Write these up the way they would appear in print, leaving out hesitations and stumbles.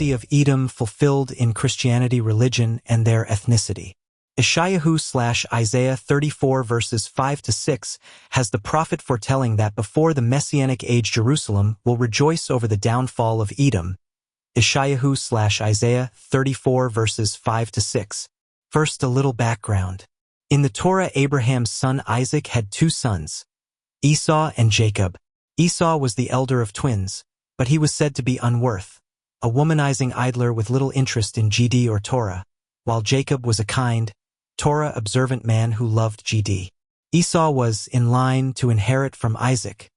prophecy of Edom fulfilled in Christianity religion and their ethnicity. Isaiah 34 verses 5-6 has the prophet foretelling that before the Messianic age Jerusalem will rejoice over the downfall of Edom. Isaiah 34 verses 5-6. First, a little background. In the Torah, Abraham's son Isaac had two sons, Esau and Jacob. Esau was the elder of twins, but he was said to be unworth, a womanizing idler with little interest in GD or Torah, while Jacob was a kind, Torah-observant man who loved GD. Esau was in line to inherit from Isaac,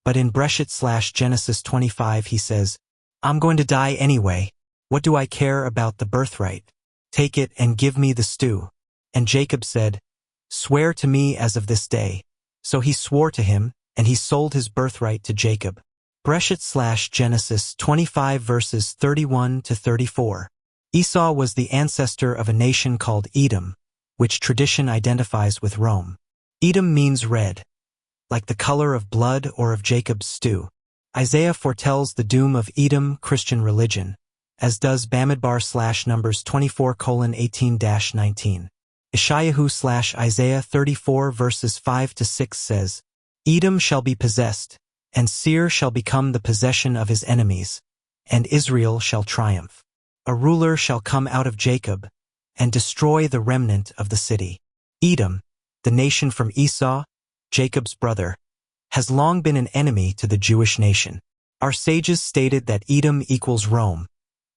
but in Genesis 25 he says, "I'm going to die anyway. What do I care about the birthright? Take it and give me the stew." And Jacob said, "Swear to me as of this day." So he swore to him, and he sold his birthright to Jacob. Genesis 25 verses 31-34. Esau was the ancestor of a nation called Edom, which tradition identifies with Rome. Edom means red, like the color of blood or of Jacob's stew. Isaiah foretells the doom of Edom Christian religion, as does Bamidbar/Numbers 24:18-19. Isaiah 34 verses 5-6 says, "Edom shall be possessed, and Seir shall become the possession of his enemies, and Israel shall triumph. A ruler shall come out of Jacob, and destroy the remnant of the city." Edom, the nation from Esau, Jacob's brother, has long been an enemy to the Jewish nation. Our sages stated that Edom equals Rome,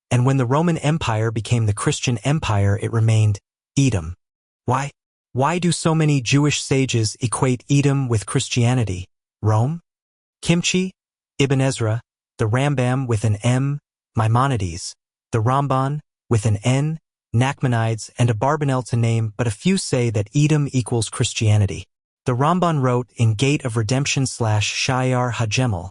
and when the Roman Empire became the Christian Empire, it remained Edom. Why? Why do so many Jewish sages equate Edom with Christianity? Rome? Kimchi, Ibn Ezra, the Rambam with an M, Maimonides, the Ramban with an N, Nachmanides, and Abarbanel to name but a few say that Edom equals Christianity. The Ramban wrote in Gate of Redemption/Sha'ar HaGemel,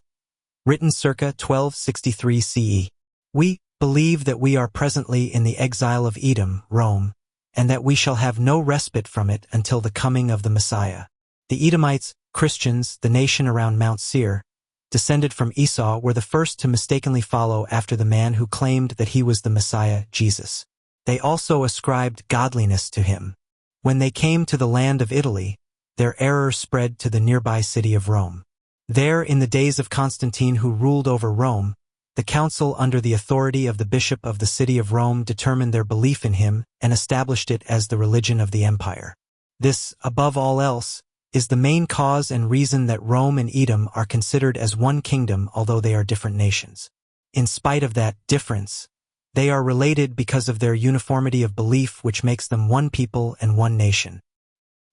written circa 1263 CE, "We believe that we are presently in the exile of Edom, Rome, and that we shall have no respite from it until the coming of the Messiah." The Edomites, Christians, the nation around Mount Seir, descended from Esau, were the first to mistakenly follow after the man who claimed that he was the Messiah, Jesus. They also ascribed godliness to him. When they came to the land of Italy, their error spread to the nearby city of Rome. There, in the days of Constantine, who ruled over Rome, the council under the authority of the bishop of the city of Rome determined their belief in him and established it as the religion of the empire. This, above all else, is the main cause and reason that Rome and Edom are considered as one kingdom, although they are different nations. In spite of that difference, they are related because of their uniformity of belief, which makes them one people and one nation.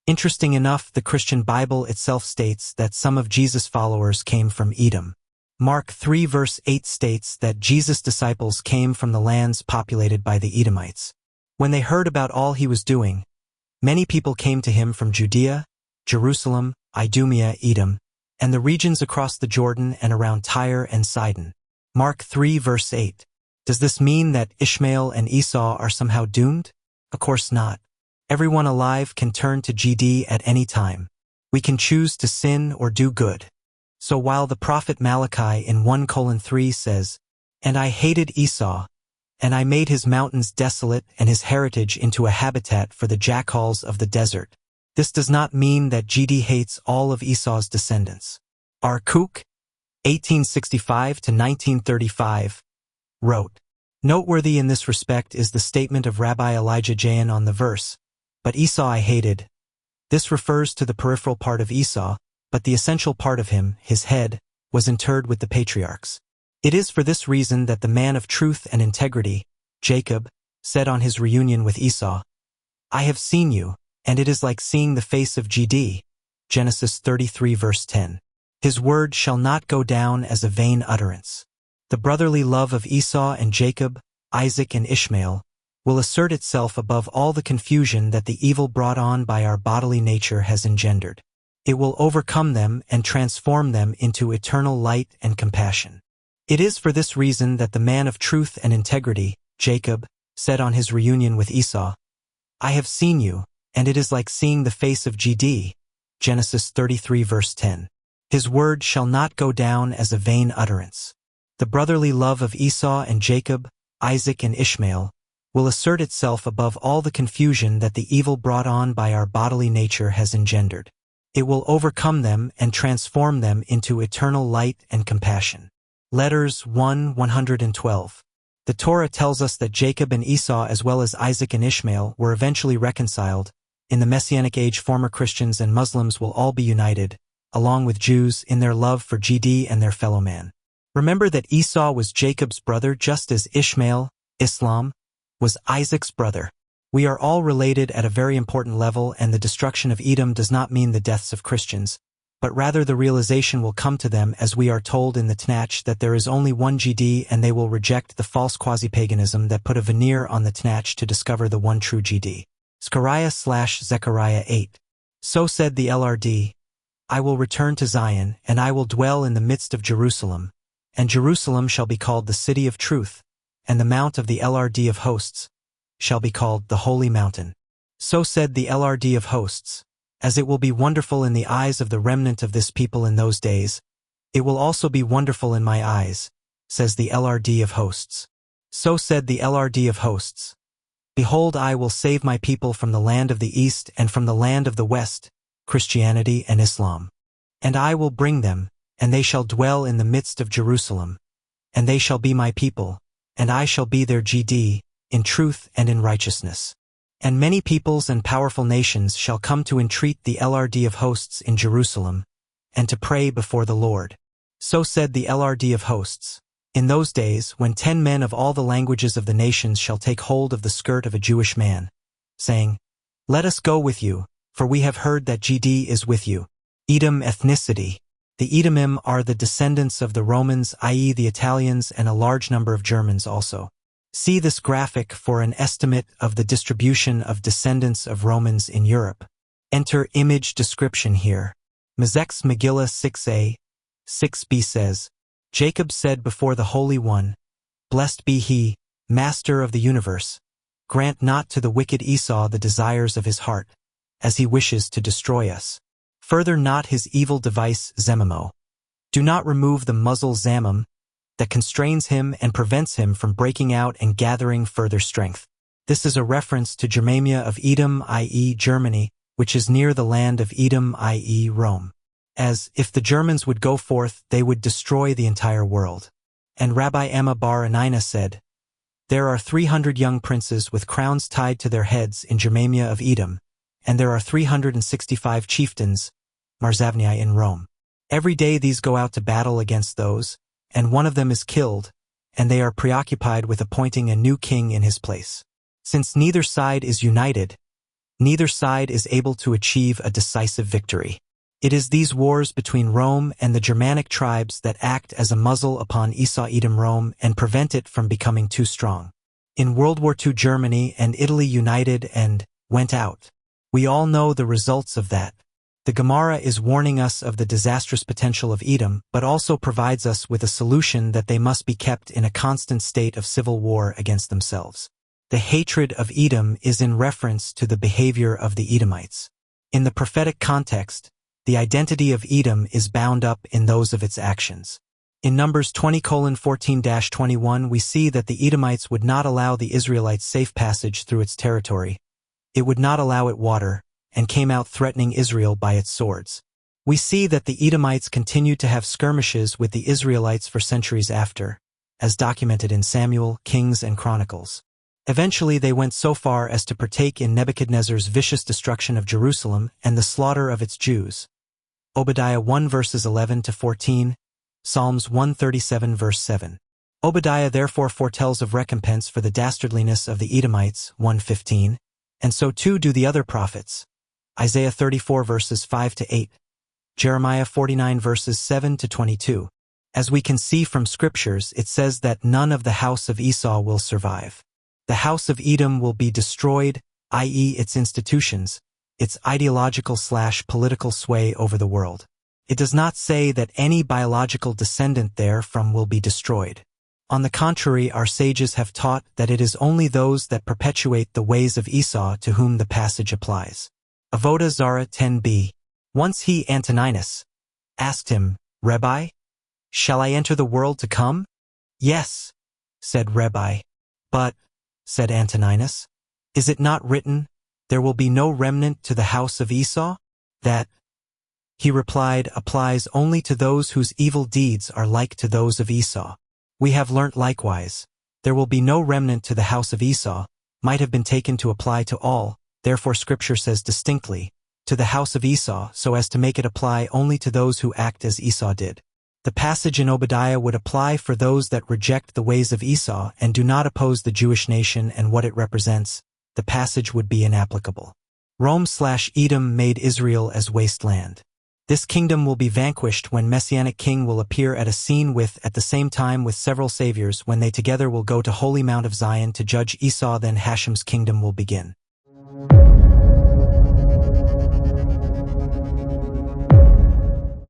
Interesting enough, the Christian Bible itself states that some of Jesus' followers came from Edom. Mark 3 verse 8 states that Jesus' disciples came from the lands populated by the Edomites. When they heard about all he was doing, many people came to him from Judea, Jerusalem, Idumea, Edom, and the regions across the Jordan and around Tyre and Sidon. Mark 3 verse 8. Does this mean that Ishmael and Esau are somehow doomed? Of course not. Everyone alive can turn to GD at any time. We can choose to sin or do good. So while the prophet Malachi in 1:3 says, "And I hated Esau, and I made his mountains desolate and his heritage into a habitat for the jackals of the desert," this does not mean that GD hates all of Esau's descendants. R. Kook, 1865-1935, wrote, "Noteworthy in this respect is the statement of Rabbi Elijah Jain on the verse, 'But Esau I hated.' This refers to the peripheral part of Esau, but the essential part of him, his head, was interred with the patriarchs. It is for this reason that the man of truth and integrity, Jacob, said on his reunion with Esau, 'I have seen you, and it is like seeing the face of GD, Genesis 33 verse 10. His word shall not go down as a vain utterance. The brotherly love of Esau and Jacob, Isaac and Ishmael, will assert itself above all the confusion that the evil brought on by our bodily nature has engendered. It will overcome them and transform them into eternal light and compassion. It is for this reason that the man of truth and integrity, Jacob, said on his reunion with Esau, 'I have seen you, and it is like seeing the face of GD, Genesis 33 verse 10. His word shall not go down as a vain utterance.' The brotherly love of Esau and Jacob, Isaac and Ishmael, will assert itself above all the confusion that the evil brought on by our bodily nature has engendered. It will overcome them and transform them into eternal light and compassion. Letters 1:112. The Torah tells us that Jacob and Esau as well as Isaac and Ishmael were eventually reconciled. In the Messianic age, former Christians and Muslims will all be united, along with Jews, in their love for GD and their fellow man. Remember that Esau was Jacob's brother just as Ishmael, Islam, was Isaac's brother. We are all related at a very important level, and the destruction of Edom does not mean the deaths of Christians, but rather the realization will come to them, as we are told in the Tanakh, that there is only one GD, and they will reject the false quasi-paganism that put a veneer on the Tanakh to discover the one true GD. Zechariah 8. So said the Lord, I will return to Zion, and I will dwell in the midst of Jerusalem, and Jerusalem shall be called the city of truth, and the mount of the Lord of hosts shall be called the holy mountain. So said the Lord of hosts, as it will be wonderful in the eyes of the remnant of this people in those days, it will also be wonderful in my eyes, says the Lord of hosts. So said the Lord of hosts, behold, I will save my people from the land of the east and from the land of the west, Christianity and Islam. And I will bring them, and they shall dwell in the midst of Jerusalem, and they shall be my people, and I shall be their GD, in truth and in righteousness. And many peoples and powerful nations shall come to entreat the Lord of hosts in Jerusalem, and to pray before the Lord. So said the Lord of hosts, in those days, when 10 men of all the languages of the nations shall take hold of the skirt of a Jewish man, saying, let us go with you, for we have heard that GD is with you. Edom ethnicity. The Edomim are the descendants of the Romans, i.e. the Italians, and a large number of Germans also. See this graphic for an estimate of the distribution of descendants of Romans in Europe. Enter image description here. Mazek's Megillah 6a, 6b says, Jacob said before the Holy One, blessed be he, Master of the universe, grant not to the wicked Esau the desires of his heart, as he wishes to destroy us. Further not his evil device Zemimo. Do not remove the muzzle Zamim that constrains him and prevents him from breaking out and gathering further strength. This is a reference to Germania of Edom, i.e. Germany, which is near the land of Edom, i.e. Rome. As, if the Germans would go forth, they would destroy the entire world. And Rabbi Amma bar Anina said, there are 300 young princes with crowns tied to their heads in Germania of Edom, and there are 365 chieftains, Marzavnii, in Rome. Every day these go out to battle against those, and one of them is killed, and they are preoccupied with appointing a new king in his place. Since neither side is united, neither side is able to achieve a decisive victory. It is these wars between Rome and the Germanic tribes that act as a muzzle upon Esau-Edom Rome and prevent it from becoming too strong. In World War II, Germany and Italy united and went out. We all know the results of that. The Gemara is warning us of the disastrous potential of Edom, but also provides us with a solution that they must be kept in a constant state of civil war against themselves. The hatred of Edom is in reference to the behavior of the Edomites. In the prophetic context, the identity of Edom is bound up in those of its actions. In Numbers 20:14-21 we see that the Edomites would not allow the Israelites safe passage through its territory. It would not allow it water, and came out threatening Israel by its swords. We see that the Edomites continued to have skirmishes with the Israelites for centuries after, as documented in Samuel, Kings, and Chronicles. Eventually they went so far as to partake in Nebuchadnezzar's vicious destruction of Jerusalem and the slaughter of its Jews. Obadiah 1 verses 11-14, Psalms 137 verse 7. Obadiah therefore foretells of recompense for the dastardliness of the Edomites, 1:15, and so too do the other prophets. Isaiah 34 verses 5-8, Jeremiah 49 verses 7-22. As we can see from scriptures, it says that none of the house of Esau will survive. The house of Edom will be destroyed, i.e. its institutions, its ideological/political sway over the world. It does not say that any biological descendant therefrom will be destroyed. On the contrary, our sages have taught that it is only those that perpetuate the ways of Esau to whom the passage applies. Avodah Zarah 10b. Once he, Antoninus, asked him, Rabbi, shall I enter the world to come? Yes, said Rabbi. But, said Antoninus, is it not written, there will be no remnant to the house of Esau? That, he replied, applies only to those whose evil deeds are like to those of Esau. We have learnt likewise, there will be no remnant to the house of Esau, might have been taken to apply to all, therefore Scripture says distinctly, to the house of Esau, so as to make it apply only to those who act as Esau did. The passage in Obadiah would apply for those that reject the ways of Esau and do not oppose the Jewish nation and what it represents. The passage would be inapplicable. Rome/Edom made Israel as wasteland. This kingdom will be vanquished when Messianic King will appear at a scene at the same time with several saviors when they together will go to Holy Mount of Zion to judge Esau, then Hashem's kingdom will begin.